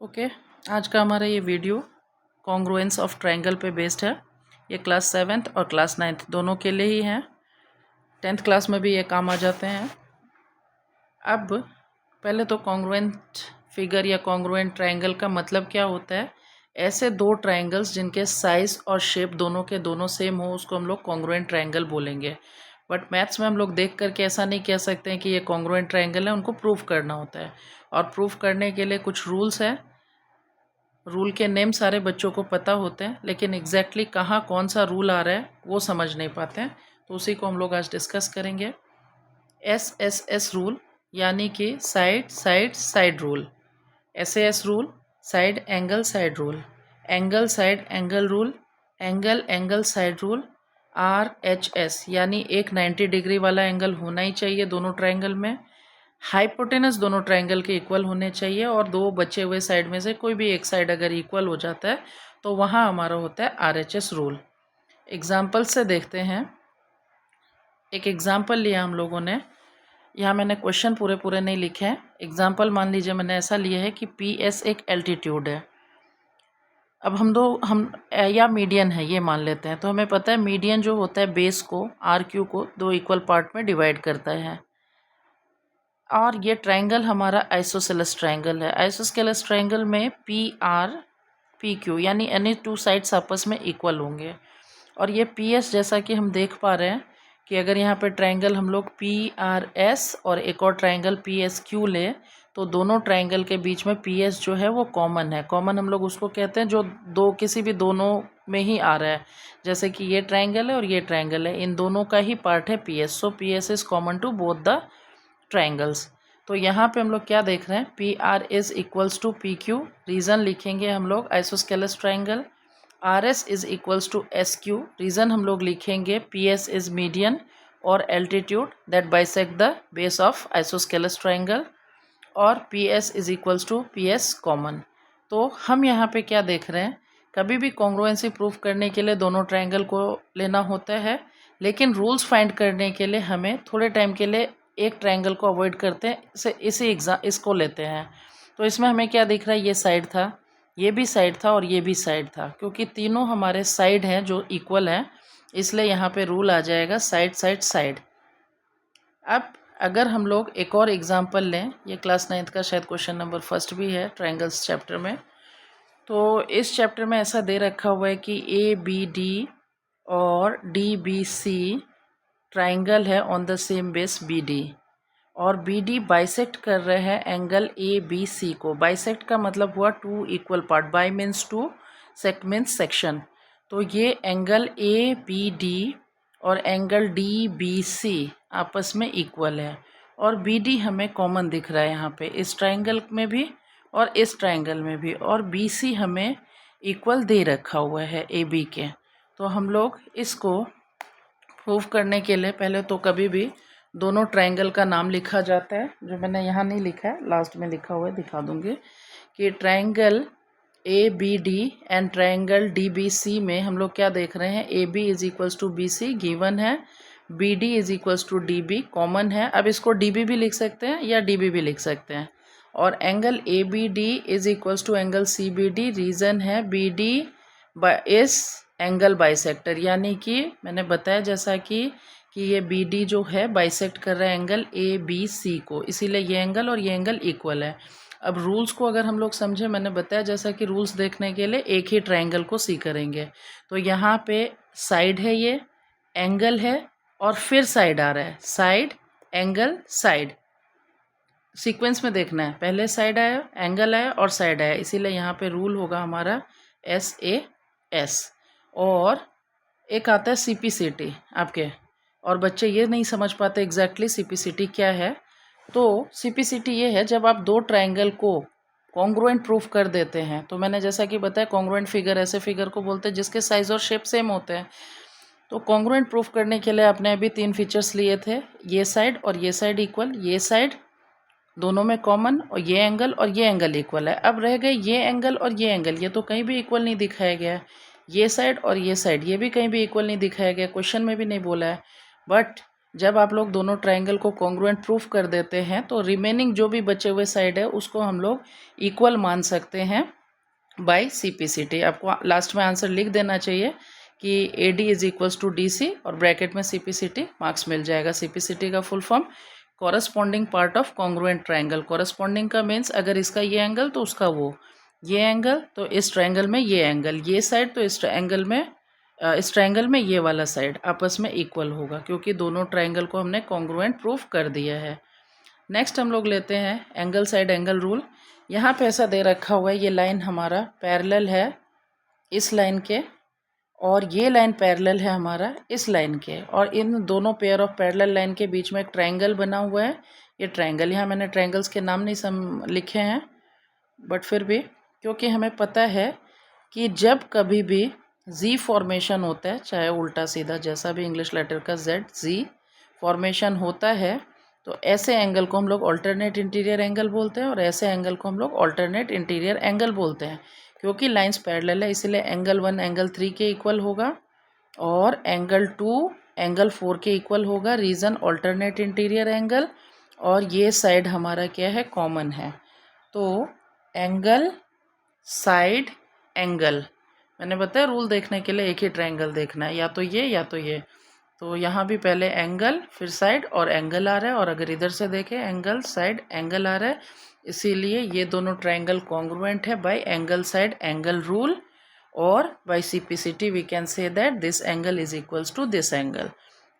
Okay आज का हमारा ये वीडियो कॉन्ग्रुएंस ऑफ ट्रायंगल पे बेस्ड है। ये क्लास 7th और क्लास 9th दोनों के लिए ही है। 10th क्लास में भी ये काम आ जाते हैं। अब पहले तो कॉन्ग्रुएंट फिगर या कॉन्ग्रुएंट ट्रायंगल का मतलब क्या होता है। ऐसे दो ट्रायंगल्स जिनके साइज़ और शेप दोनों के दोनों सेम हो उसको हम लोग कॉन्ग्रुएंट ट्रायंगल बोलेंगे। बट मैथ्स में हम लोग देख करके ऐसा नहीं कह सकते हैं कि ये कॉन्ग्रुएंट ट्रायंगल है, उनको प्रूफ करना होता है। और प्रूफ करने के लिए कुछ रूल्स हैं। रूल के नेम सारे बच्चों को पता होते हैं, लेकिन एग्जैक्टली कहाँ कौन सा रूल आ रहा है वो समझ नहीं पाते हैं। तो उसी को हम लोग आज डिस्कस करेंगे। SSS रूल यानी कि side side side rule, SAS rule side angle side rule, angle side angle rule, angle angle side rule, RHS यानी एक 90 डिग्री वाला एंगल होना ही चाहिए दोनों ट्रायंगल में। हाइपोटेनस दोनों ट्रायंगल के इक्वल होने चाहिए और दो बचे हुए साइड में से कोई भी एक साइड अगर इक्वल हो जाता है तो वहाँ हमारा होता है RHS रूल। एग्जाम्पल से देखते हैं। एक एग्जाम्पल लिया हम लोगों ने। यहाँ मैंने क्वेश्चन पूरे पूरे नहीं लिखे हैं। एग्जाम्पल मान लीजिए मैंने ऐसा लिया है कि PS एक एल्टीट्यूड है। अब हम या मीडियन है ये मान लेते हैं। तो हमें पता है मीडियन जो होता है बेस को RQ को दो इक्वल पार्ट में डिवाइड करता है। और ये ट्रायंगल हमारा आइसोसेलेस ट्रायंगल है। आइसोसेलेस ट्रायंगल में PR PQ यानी एनी टू साइड्स आपस में इक्वल होंगे। और ये PS जैसा कि हम देख पा रहे हैं कि अगर यहाँ पे ट्रायंगल हम लोग PRS और एक और ट्रायंगल PSQ ले तो दोनों ट्रायंगल के बीच में PS जो है वो कॉमन है। कॉमन हम लोग उसको कहते हैं जो दो किसी भी दोनों में ही आ रहा है। जैसे कि ये ट्रायंगल है और ये ट्रायंगल है, इन दोनों का ही पार्ट है PS। So PS is common to both the triangles. तो यहाँ पे हम लोग क्या देख रहे हैं, PR is equals to PQ। Reason लिखेंगे हम लोग isosceles triangle. RS is equals to SQ। Reason हम लोग लिखेंगे PS इज मीडियन और altitude that bisect the base of isosceles triangle. और PS is equals to PS common. तो हम यहाँ पे क्या देख रहे हैं, कभी भी कॉन्ग्रुएंसी प्रूफ करने के लिए दोनों ट्रायंगल को लेना होता है, लेकिन रूल्स फाइंड करने के लिए हमें थोड़े टाइम के लिए एक ट्रायंगल को अवॉइड करते हैं, इसको लेते हैं। तो इसमें हमें क्या दिख रहा है, ये साइड था, ये भी साइड था और ये भी साइड था। क्योंकि तीनों हमारे साइड हैं जो इक्वल हैं, इसलिए यहाँ पे रूल आ जाएगा साइड साइड साइड। अब अगर हम लोग एक और एग्जांपल लें, ये क्लास 9th का शायद क्वेश्चन नंबर 1 भी है ट्रायंगल्स चैप्टर में। तो इस चैप्टर में ऐसा दे रखा हुआ है कि ABD और DBC ट्रायंगल है on the same base BD, और BD बाइसेक्ट कर रहे हैं एंगल ABC को। बाइसेक्ट का मतलब हुआ two equal part, bi means two, sect means section. तो ये एंगल ABD और एंगल DBC आपस में इक्वल है और BD हमें कॉमन दिख रहा है यहाँ पे, इस ट्रायंगल में भी और इस ट्रायंगल में भी, और BC हमें इक्वल दे रखा हुआ है AB के। तो हम लोग इसको प्रूव करने के लिए पहले तो कभी भी दोनों ट्रायंगल का नाम लिखा जाता है, जो मैंने यहाँ नहीं लिखा है, लास्ट में लिखा हुआ है, दिखा दूँगी कि triangle ABD and triangle DBC में हम लोग क्या देख रहे हैं, AB is equals to BC given है, BD is equals to DB common है। अब इसको DB भी लिख सकते हैं या DB भी लिख सकते हैं। और angle ABD is equals to angle CBD। Reason है BD इस एंगल बाइसेक्टर, यानी कि मैंने बताया जैसा कि ये BD जो है बाइसेक्ट कर रहा है एंगल ABC को, इसीलिए ये एंगल और ये एंगल इक्वल है। अब रूल्स को अगर हम लोग समझे, मैंने बताया जैसा कि रूल्स देखने के लिए एक ही ट्रायंगल को सी करेंगे। तो यहाँ पे साइड है, ये एंगल है और फिर साइड आ रहा है, साइड एंगल साइड, सीक्वेंस में देखना है, पहले साइड आया, एंगल आया और साइड आया, इसीलिए यहाँ पे रूल होगा हमारा SAS। और एक आता है CPCT आपके, और बच्चे ये नहीं समझ पाते एग्जैक्टली CPCT क्या है। तो CPCT ये है जब आप दो ट्रायंगल को कॉन्ग्रुएंट प्रूफ कर देते हैं। तो मैंने जैसा कि बताया कॉन्ग्रुएंट फिगर ऐसे फिगर को बोलते हैं जिसके साइज और शेप सेम होते हैं। तो कॉन्ग्रुएंट प्रूफ करने के लिए आपने अभी 3 फीचर्स लिए थे, ये साइड और ये साइड इक्वल, ये साइड दोनों में कॉमन, और ये एंगल इक्वल है। अब रह गए ये एंगल और ये एंगल, ये तो कहीं भी इक्वल नहीं दिखाया गया है। ये साइड और ये साइड, ये भी कहीं भी इक्वल नहीं दिखाया गया, क्वेश्चन में भी नहीं बोला है। बट जब आप लोग दोनों ट्रायंगल को कॉन्ग्रुएंट प्रूफ कर देते हैं तो रिमेनिंग जो भी बचे हुए साइड है उसको हम लोग इक्वल मान सकते हैं बाय CPCT। आपको लास्ट में आंसर लिख देना चाहिए कि AD is equals to DC और ब्रैकेट में CPCT मार्क्स मिल जाएगा। CPCT का full form corresponding part of congruent triangle. Corresponding का मीन्स अगर इसका ये एंगल तो उसका वो, ये एंगल तो इस ट्रायंगल में ये एंगल, ये साइड तो इस ट्रायंगल में ये वाला साइड आपस में इक्वल होगा, क्योंकि दोनों ट्रायंगल को हमने कॉन्ग्रुएंट प्रूफ कर दिया है। नेक्स्ट हम लोग लेते हैं एंगल साइड एंगल रूल। यहाँ पे ऐसा दे रखा हुआ है, ये लाइन हमारा पैरेलल है इस लाइन के और ये लाइन पैरेलल है हमारा इस लाइन के, और इन दोनों पेयर ऑफ पैरेलल लाइन के बीच में एक ट्रायंगल बना हुआ है। ये ट्रायंगल, यहाँ मैंने ट्रायंगल्स के नाम नहीं लिखे हैं, बट फिर भी क्योंकि हमें पता है कि जब कभी भी जी फॉर्मेशन होता है, चाहे उल्टा सीधा जैसा भी इंग्लिश लेटर का जी फॉर्मेशन होता है, तो ऐसे एंगल को हम लोग ऑल्टरनेट इंटीरियर एंगल बोलते हैं और ऐसे एंगल को हम लोग ऑल्टरनेट इंटीरियर एंगल बोलते हैं। क्योंकि लाइंस पैरेलल है इसलिए एंगल 1 एंगल 3 के इक्वल होगा और एंगल 2 एंगल 4 के इक्वल होगा। रीज़न ऑल्टरनेट इंटीरियर एंगल, और ये साइड हमारा क्या है, कॉमन है। तो एंगल साइड एंगल, मैंने बताया रूल देखने के लिए एक ही ट्रायंगल देखना है, या तो ये या तो ये। तो यहाँ भी पहले एंगल फिर साइड और एंगल आ रहा है, और अगर इधर से देखें एंगल साइड एंगल आ रहा है, इसीलिए ये दोनों ट्रायंगल कॉन्ग्रुएंट है by angle side angle rule, और by CPCT we can say that this angle is equals to this angle.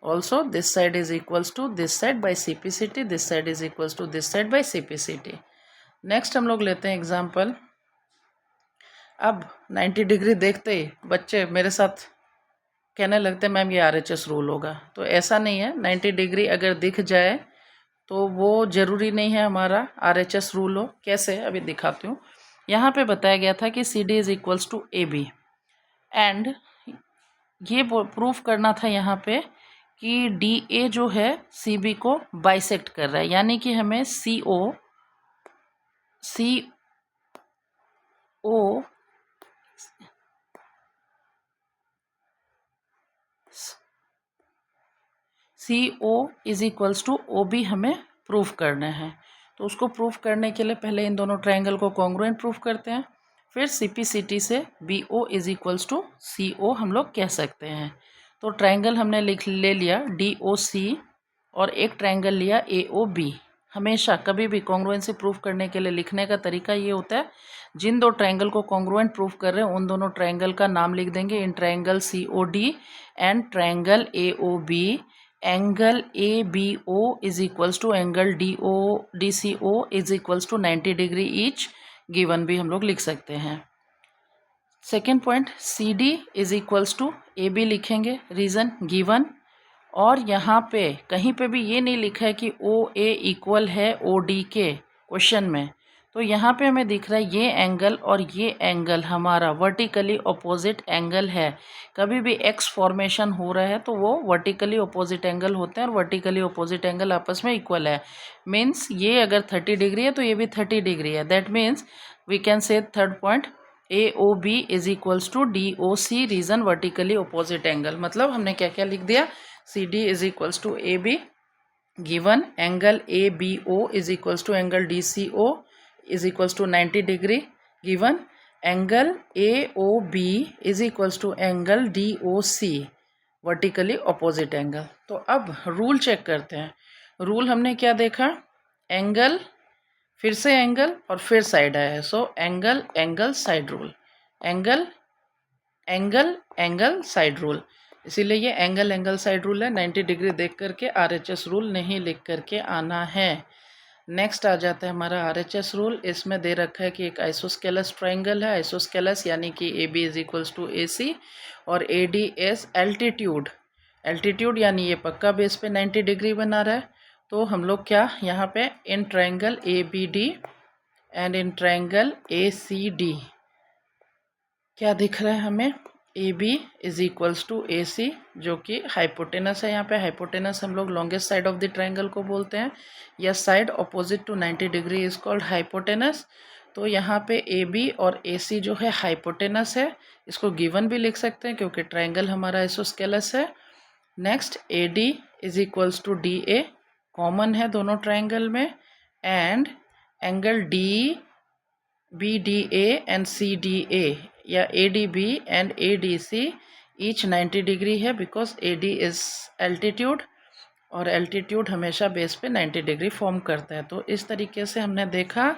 Also this side is equals to this side by CPCT, this side is equals to this side by CPCT। Next हम लोग लेते हैं example. अब 90 degree देखते ही बच्चे मेरे साथ कहने लगते हैं मैम ये RHS रूल होगा, तो ऐसा नहीं है। 90 डिग्री अगर दिख जाए तो वो ज़रूरी नहीं है हमारा RHS रूल हो। कैसे, अभी दिखाती हूँ। यहाँ पे बताया गया था कि CD is equals to AB, and ये प्रूफ करना था यहाँ पे कि DA जो है CB को बाइसेक्ट कर रहा है, यानी कि हमें CO is equals to OB हमें प्रूफ करना है। तो उसको प्रूफ करने के लिए पहले इन दोनों ट्रायंगल को कॉन्ग्रुएंट प्रूफ करते हैं, फिर CPCT से BO is equals to CO हम लोग कह सकते हैं। तो ट्रायंगल हमने ले लिया DOC और एक ट्रायंगल लिया AOB। हमेशा कभी भी कॉन्ग्रुएंसी प्रूफ करने के लिए लिखने का तरीका ये होता है, जिन दो ट्रायंगल को कॉन्ग्रुएंट प्रूफ कर रहे हैं उन दोनों ट्रायंगल का नाम लिख देंगे। In triangle COD and triangle AOB, angle ABO is equals to angle DCO is equals to 90 degree each, given भी हम लोग लिख सकते हैं। Second point, CD is equals to AB लिखेंगे, रीज़न गिवन, और यहाँ पे कहीं पे भी ये नहीं लिखा है कि OA इक्वल है OD के क्वेश्चन में। तो यहाँ पे हमें दिख रहा है ये एंगल और ये एंगल हमारा वर्टिकली अपोजिट एंगल है। कभी भी X फॉर्मेशन हो रहा है तो वो वर्टिकली अपोजिट एंगल होते हैं, और वर्टिकली अपोजिट एंगल आपस में इक्वल है। मीन्स ये अगर 30 डिग्री है तो ये भी 30 डिग्री है। That means we can say third point AOB is equals to DOC, reason vertically opposite angle. मतलब हमने क्या क्या लिख दिया, CD is equals to AB, given angle ABO is equals to angle DCO is equals to 90 degree, given angle AOB is equals to angle DOC, vertically opposite angle. तो अब rule check करते हैं। रूल हमने क्या देखा, angle फिर से angle और फिर साइड आया है, so angle angle side rule, angle angle angle side rule, इसीलिए ये एंगल एंगल साइड रूल है। 90 डिग्री देख करके RHS रूल नहीं लिख करके आना है। नेक्स्ट आ जाता है हमारा RHS रूल। इसमें दे रखा है कि एक आइसोस्केलस ट्रायंगल है, आइसोस्केलस यानी कि AB is equals to AC और AD इज एल्टीट्यूड, एल्टीट्यूड यानी ये पक्का बेस पे 90 डिग्री बना रहा है। तो हम लोग क्या यहाँ पे in triangle ABD and in triangle ACD क्या दिख रहा है हमें, AB is equals to AC जो कि हाइपोटेनस है। यहाँ पे हाइपोटेनस हम लोग longest side of the triangle को बोलते हैं, या side opposite to 90 degree is called hypotenuse. तो यहाँ पे AB और AC जो है हाइपोटेनस है, इसको गिवन भी लिख सकते हैं क्योंकि ट्रायंगल हमारा आइसोस्केलस है। Next AD is equals to DA, common है दोनों ट्रायंगल में, and angle DBDA and CDA या ADB and ADC each 90 degree है, बिकॉज AD इज एल्टीट्यूड और एल्टीट्यूड हमेशा बेस पे 90 डिग्री फॉर्म करता है। तो इस तरीके से हमने देखा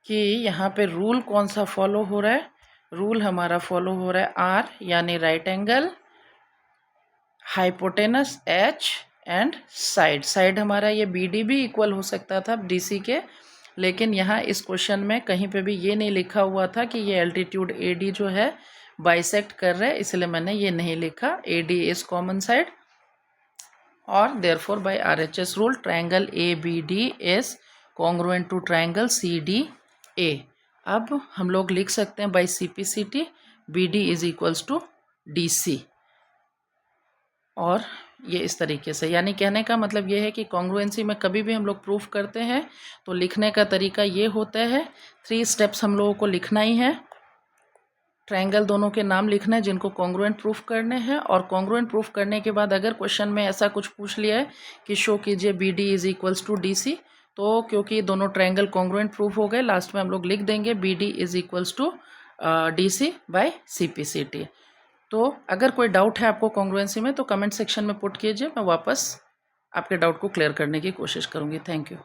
कि यहाँ पे रूल कौन सा फॉलो हो रहा है। रूल हमारा फॉलो हो रहा है R यानी right angle, hypotenuse H and side हमारा ये BD भी इक्वल हो सकता था DC के, लेकिन यहाँ इस क्वेश्चन में कहीं पे भी ये नहीं लिखा हुआ था कि ये एल्टीट्यूड AD जो है बाइसेक्ट कर रहा है, इसलिए मैंने ये नहीं लिखा। AD इज कॉमन साइड और therefore by RHS rule triangle ABD is congruent to triangle CDA। अब हम लोग लिख सकते हैं by CPCT BD is equals to DC, और ये इस तरीके से, यानी कहने का मतलब ये है कि कॉन्ग्रुएंसी में कभी भी हम लोग प्रूफ करते हैं तो लिखने का तरीका ये होता है, 3 स्टेप्स हम लोगों को लिखना ही है। ट्रायंगल दोनों के नाम लिखना है जिनको कॉन्ग्रुएंट प्रूफ करने हैं, और कॉन्ग्रुएंट प्रूफ करने के बाद अगर क्वेश्चन में ऐसा कुछ पूछ लिया है कि शो कीजिए BD is equals to DC, तो क्योंकि दोनों ट्रायंगल कॉन्ग्रुएंट प्रूफ हो गए, लास्ट में हम लोग लिख देंगे BD is equals to DC by CPCT। तो अगर कोई डाउट है आपको कॉन्ग्रुएंसी में तो कमेंट सेक्शन में पुट कीजिए, मैं वापस आपके डाउट को क्लियर करने की कोशिश करूँगी। Thank you.